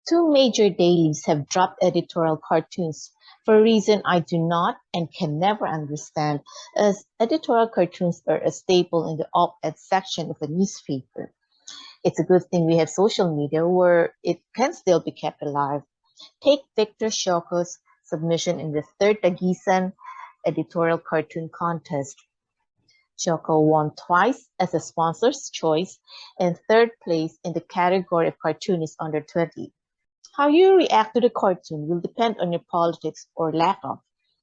Two major dailies have dropped editorial cartoons for a reason I do not and can never understand, as editorial cartoons are a staple in the op-ed section of a newspaper. It's a good thing we have social media where it can still be kept alive. Take Victor Sioco's submission in the third Tagisan editorial cartoon contest. Sioco won twice as a sponsor's choice and third place in the category of cartoonist under 20. How you react to the cartoon will depend on your politics or lack of.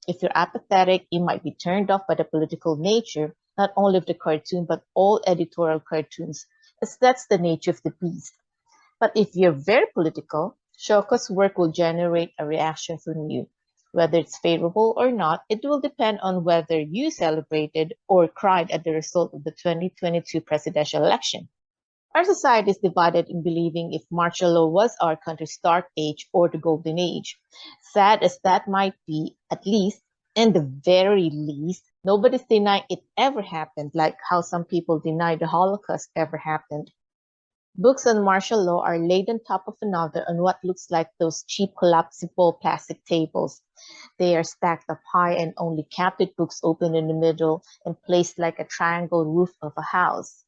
If you're apathetic, you might be turned off by the political nature, not only of the cartoon, but all editorial cartoons, as that's the nature of the beast. But if you're very political, Shoko's work will generate a reaction from you. Whether it's favorable or not, it will depend on whether you celebrated or cried at the result of the 2022 presidential election. Our society is divided in believing if martial law was our country's dark age or the golden age. Sad as that might be, at least, in the very least, nobody's denying it ever happened, like how some people deny the Holocaust ever happened. Books on martial law are laid on top of another on what looks like those cheap collapsible plastic tables. They are stacked up high and only captive books open in the middle and placed like a triangle roof of a house.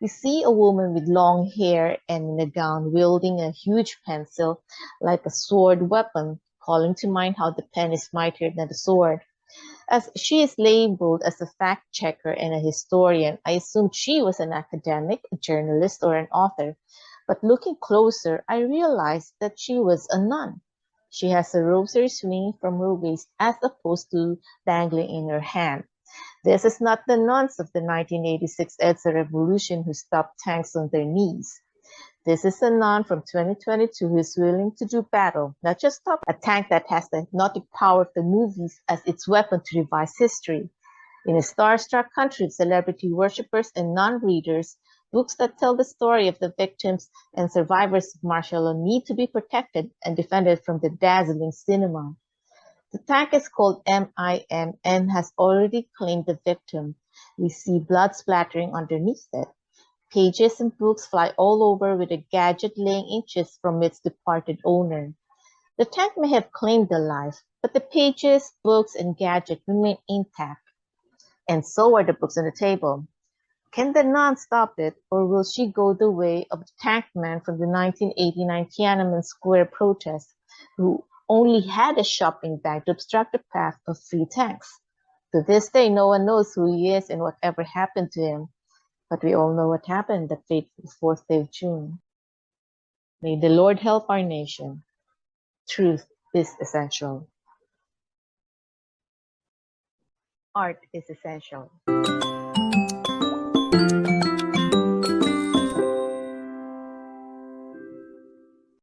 We see a woman with long hair and in a gown wielding a huge pencil like a sword weapon, calling to mind how the pen is mightier than the sword. As she is labeled as a fact checker and a historian, I assumed she was an academic, a journalist, or an author. But looking closer, I realized that she was a nun. She has a rosary swinging from her waist as opposed to dangling in her hand. This is not the nuns of the 1986 EDSA revolution who stopped tanks on their knees. This is a nun from 2022 who is willing to do battle, not just stop a tank that has the hypnotic power of the movies as its weapon to revise history. In a star-struck country of celebrity worshippers and non-readers, books that tell the story of the victims and survivors of martial law need to be protected and defended from the dazzling cinema. The tank is called MIM and has already claimed the victim. We see blood splattering underneath it. Pages and books fly all over with a gadget laying inches from its departed owner. The tank may have claimed the life, but the pages, books, and gadget remain intact. And so are the books on the table. Can the nun stop it, or will she go the way of the tank man from the 1989 Tiananmen Square protest, who only had a shopping bag to obstruct the path of free tanks? To this day, no one knows who he is and whatever happened to him. But we all know what happened that fateful 4th day of June. May the Lord help our nation. Truth is essential. Art is essential.